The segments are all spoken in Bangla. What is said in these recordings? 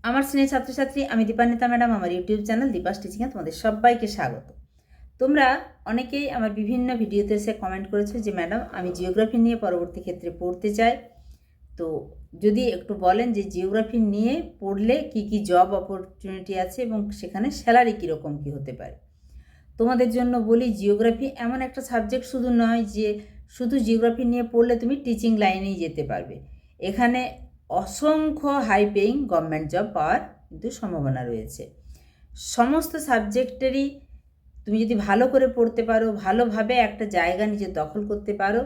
আমার শ্রেণীর ছাত্রছাত্রী, আমি দীপান্বিতা ম্যাডাম। আমার ইউটিউব চ্যানেল দীপাস টিচিংয়ে তোমাদের সবাইকে স্বাগত। তোমরা অনেকেই আমার বিভিন্ন ভিডিওতে এসে কমেন্ট করেছো যে ম্যাডাম, আমি জিওগ্রাফি নিয়ে পরবর্তী ক্ষেত্রে পড়তে চাই। তো যদি একটু বলেন যে জিওগ্রাফি নিয়ে পড়লে কি কি জব অপরচুনিটি আছে এবং সেখানে স্যালারি কীরকম কী হতে পারে। তোমাদের জন্য বলি, জিওগ্রাফি এমন একটা সাবজেক্ট শুধু নয় যে শুধু জিওগ্রাফি নিয়ে পড়লে তুমি টিচিং লাইনেই যেতে পারবে। এখানে অসংখ্য হাই পেইং গভর্নমেন্ট জব পাওয়ার কিন্তু সম্ভাবনা রয়েছে। সমস্ত সাবজেক্টেরই তুমি যদি ভালো করে পড়তে পারো, ভালোভাবে একটা জায়গা নিজে দখল করতে পারো,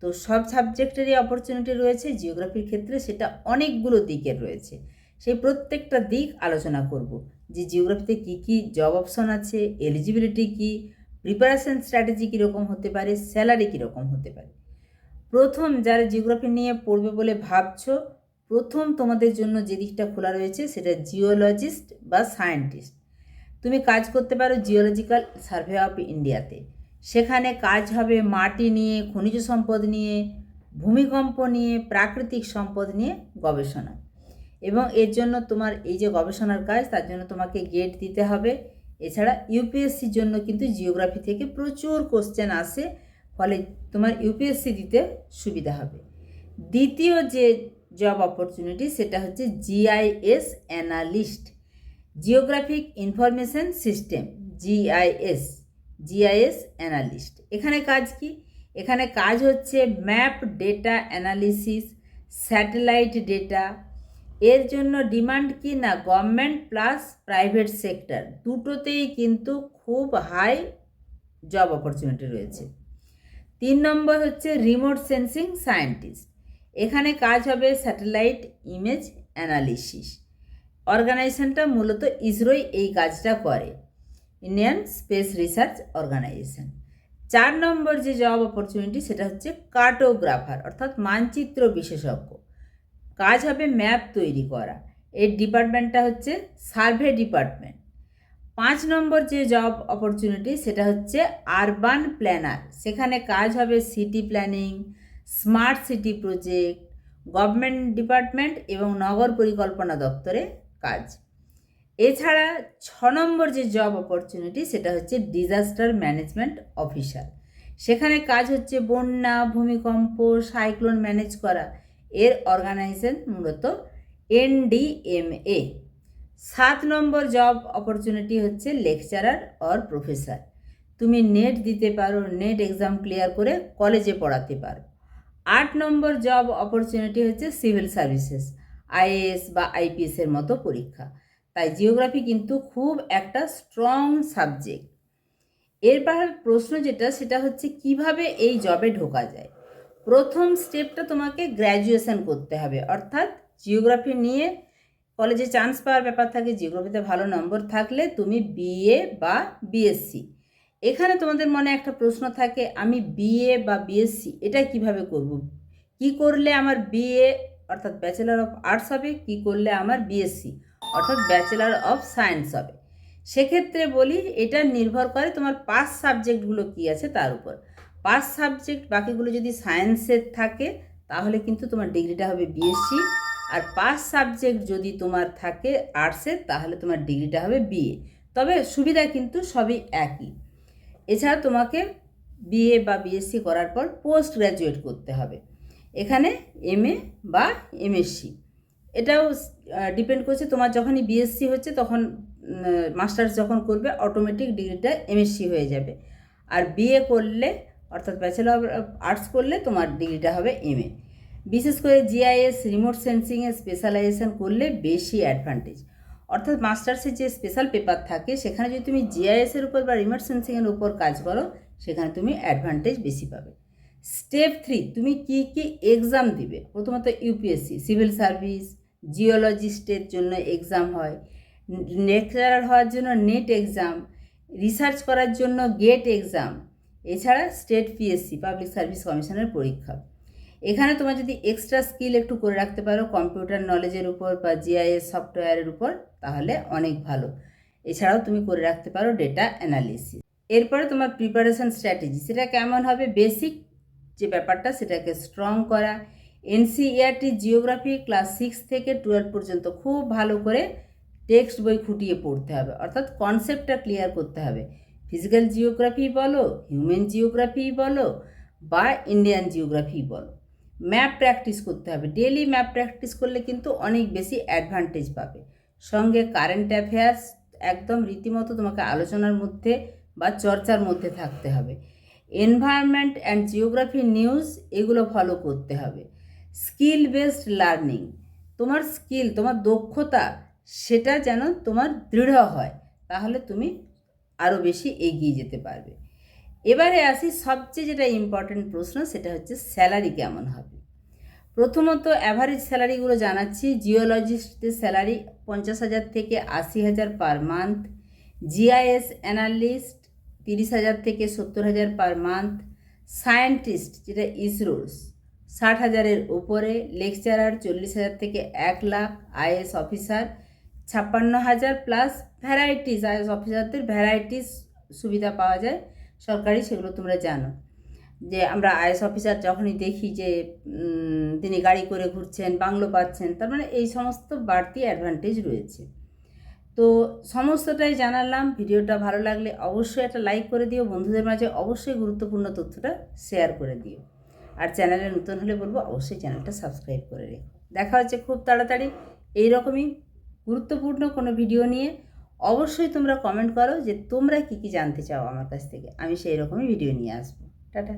তো সব সাবজেক্টেরই অপরচুনিটি রয়েছে। জিওগ্রাফির ক্ষেত্রে সেটা অনেকগুলো দিকের রয়েছে। সেই প্রত্যেকটা দিক আলোচনা করব, যে জিওগ্রাফিতে কী কী জব অপশন আছে, এলিজিবিলিটি কী, প্রিপারেশন স্ট্র্যাটেজি কীরকম হতে পারে, স্যালারি কীরকম হতে পারে। প্রথম যারা জিওগ্রাফি নিয়ে পড়বে বলে ভাবছো, প্রথম তোমাদের জন্য যে দিকটা খোলা রয়েছে সেটা জিওলজিস্ট বা সায়েন্টিস্ট। তুমি কাজ করতে পারো জিওলজিক্যাল সার্ভে অফ ইন্ডিয়াতে। সেখানে কাজ হবে মাটি নিয়ে, খনিজ সম্পদ নিয়ে, ভূমিকম্প নিয়ে, প্রাকৃতিক সম্পদ নিয়ে গবেষণা। এবং এর জন্য তোমার এই যে গবেষণার কাজ, তার জন্য তোমাকে গেট দিতে হবে। এছাড়া ইউপিএসসির জন্য কিন্তু জিওগ্রাফি থেকে প্রচুর কোশ্চেন আসে, ফলে তোমার ইউপিএসসি দিতে সুবিধা হবে। দ্বিতীয় যে জব অপরচুনিটি সেটা হচ্ছে GIS analyst, geographic information system, GIS analyst. এখানে কাজ কি? এখানে কাজ হচ্ছে map data analysis, satellite data. এর জন্য ডিমান্ড কি না, গভর্নমেন্ট প্লাস প্রাইভেট সেক্টর দুটোতেই কিন্তু খুব হাই জব অপরচুনিটি রয়েছে। 3 নম্বর হচ্ছে রিমোট সেন্সিং সায়েন্টিস্ট। এখানে কাজ হবে স্যাটেলাইট ইমেজ অ্যানালিসিস। অর্গানাইজেশনটা মূলত ইসরোই এই কাজটা করে, ইন্ডিয়ান স্পেস রিসার্চ অর্গানাইজেশন। 4 নম্বর যে জব অপরচুনিটি সেটা হচ্ছে কার্টোগ্রাফার, অর্থাৎ মানচিত্র বিশেষজ্ঞ। কাজ হবে ম্যাপ তৈরি করা। এর ডিপার্টমেন্টটা হচ্ছে সার্ভে ডিপার্টমেন্ট। 5 নম্বর যে জব অপরচুনিটি সেটা হচ্ছে আরবান প্ল্যানার। সেখানে কাজ হবে city planning, smart city project, government department এবং নগর পরিকল্পনা দপ্তরে কাজ। এছাড়া 6 নম্বর যে জব অপরচুনিটি সেটা হচ্ছে ডিজাস্টার ম্যানেজমেন্ট অফিসার। সেখানে কাজ হচ্ছে বন্যা, ভূমিকম্প, সাইক্লোন ম্যানেজ করা। এর অর্গানাইজেশন মূলত এনডিএমএ। 7 নম্বর জব অপরচুনিটি হচ্ছে লেকচারার অর প্রফেসর। তুমি নেট দিতে পারো, নেট এক্সাম ক্লিয়ার করে কলেজে পড়াতে পারো। 8 নম্বর জব অপরচুনিটি হচ্ছে সিভিল সার্ভিসেস, আইএএস বা আইপিএসের মতো পরীক্ষা। তাই জিওগ্রাফি কিন্তু খুব একটা স্ট্রং সাবজেক্ট। এরপর প্রশ্ন যেটা সেটা হচ্ছে কিভাবে এই জবে ঢোকা যায়। প্রথম স্টেপটা তোমাকে গ্র্যাজুয়েশন করতে হবে, অর্থাৎ জিওগ্রাফি নিয়ে কলেজে চান্স পাওয়ার ব্যাপার থাকে। জিওগ্রাফিতে ভালো নম্বর থাকলে তুমি বিএ বা বিএসসি। এখানে তোমাদের মনে একটা প্রশ্ন থাকে, আমি বিএ বা বিএসসি এটা কিভাবে করব, কি করলে আমার বিএ অর্থাৎ ব্যাচেলার অফ আর্টস হবে, কি করলে আমার বিএসসি অর্থাৎ ব্যাচেলার অফ সায়েন্স হবে। সেক্ষেত্রে বলি, এটা নির্ভর করে তোমার পাস সাবজেক্টগুলো কী আছে তার উপর। পাস সাবজেক্ট বাকিগুলো যদি সায়েন্সের থাকে তাহলে কিন্তু তোমার ডিগ্রিটা হবে বিএসসি, আর পাস সাবজেক্ট যদি তোমার থাকে আর্টসের তাহলে তোমার ডিগ্রিটা হবে বিএ। তবে সুবিধা কিন্তু সবই একই। এছাড়া তোমাকে বিএ বা বিএসসি করার পর পোস্ট গ্র্যাজুয়েট করতে হবে। এখানে এমএ বা এমএসসি, এটাও ডিপেন্ড করছে। তোমার যখনই বিএসসি হচ্ছে তখন মাস্টার্স যখন করবে অটোমেটিক ডিগ্রিটা এমএসসি হয়ে যাবে। আর বিএ করলে অর্থাৎ ব্যাচেলর অফ আর্টস করলে তোমার ডিগ্রিটা হবে এমএ। বিশেষ করে জিআইএস, রিমোট সেন্সিংয়ে স্পেশালাইজেশন করলে বেশি অ্যাডভান্টেজ। অর্থাৎ মাস্টার্সের যে স্পেশাল পেপার থাকে সেখানে যদি তুমি জিআইএসের উপর বা রিমোট সেন্সিংয়ের উপর কাজ করো সেখানে তুমি অ্যাডভান্টেজ বেশি পাবে। স্টেপ 3, তুমি কি কি এক্সাম দিবে। প্রথমত ইউপিএসসি, সিভিল সার্ভিস, জিওলজিস্টের জন্য এক্সাম হয়, লেকচারার হওয়ার জন্য নেট এক্সাম, রিসার্চ করার জন্য গেট এক্সাম, এছাড়া স্টেট পিএসসি পাবলিক সার্ভিস কমিশনের পরীক্ষা। এখানে তোমার যদি এক্সট্রা স্কিল একটু করে রাখতে পারো কম্পিউটার নলেজের উপর বা জিআইএস সফটওয়্যারের উপর, তাহলে অনেক ভালো। এছাড়াও তুমি করে রাখতে পারো ডেটা অ্যানালিসিস। এরপরে তোমার প্রিপারেশন স্ট্র্যাটেজি সেটা কেমন হবে, বেসিক যে ব্যাপারটা সেটাকে স্ট্রং করা, এনসিইআরটি জিওগ্রাফি ক্লাস 6 থেকে 12 পর্যন্ত খুব ভালো করে টেক্সট বই খুঁটিয়ে পড়তে হবে, অর্থাৎ কনসেপ্টটা ক্লিয়ার করতে হবে। ফিজিক্যাল জিওগ্রাফি বলো, হিউম্যান জিওগ্রাফি বলো বা ইন্ডিয়ান জিওগ্রাফি বলো, ম্যাপ প্র্যাকটিস করতে হবে। ডেলি ম্যাপ প্র্যাকটিস করলে কিন্তু অনেক বেশি অ্যাডভান্টেজ পাবে। সঙ্গে কারেন্ট অ্যাফেয়ার্স একদম রীতিমতো তোমাকে আলোচনার মধ্যে বা চর্চার মধ্যে থাকতে হবে। এনভায়রনমেন্ট অ্যান্ড জিওগ্রাফি নিউজ এগুলো ফলো করতে হবে। স্কিল বেসড লার্নিং, তোমার স্কিল, তোমার দক্ষতা সেটা যেন তোমার দৃঢ় হয়, তাহলে তুমি আরও বেশি এগিয়ে যেতে পারবে। এবারে আসি সবচেয়ে যেটা ইম্পর্ট্যান্ট প্রশ্ন, সেটা হচ্ছে স্যালারি কেমন হবে। প্রথমত অ্যাভারেজ স্যালারিগুলো জানাচ্ছি। জিওলজিস্টদের স্যালারি 50,000 থেকে 80,000 পার মান্থ, জিআইএস অ্যানালিস্ট 30,000 থেকে 70,000 পার মান্থ, সায়েন্টিস্ট যেটা ইসরোর 60,000-এর উপরে, লেকচারার 40,000 থেকে 1 lakh, IAS officer 56,000 plus varieties, is অফিসারদের ভ্যারাইটিস সুবিধা পাওয়া যায় সরকারি, সেগুলো তোমরা জানো। যে আমরা আইএস অফিসার যখনই দেখি যে তিনি গাড়ি করে ঘুরছেন, বাংলো পাচ্ছেন, তার মানে এই সমস্ত বাড়তি অ্যাডভান্টেজ রয়েছে। তো সমস্তটাই জানালাম। ভিডিওটা ভালো লাগলে অবশ্যই একটা লাইক করে দিও, বন্ধুদের মাঝে অবশ্যই গুরুত্বপূর্ণ তথ্যটা শেয়ার করে দিও। আর চ্যানেলে নতুন হলে বলবো অবশ্যই চ্যানেলটা সাবস্ক্রাইব করে রেখো। দেখা হচ্ছে খুব তাড়াতাড়ি এইরকমই গুরুত্বপূর্ণ কোনো ভিডিও নিয়ে। অবশ্যই তোমরা কমেন্ট করো যে তোমরা কী কী জানতে চাও আমার কাছ থেকে, আমি সেই রকমই ভিডিও নিয়ে আসবো। টাটা।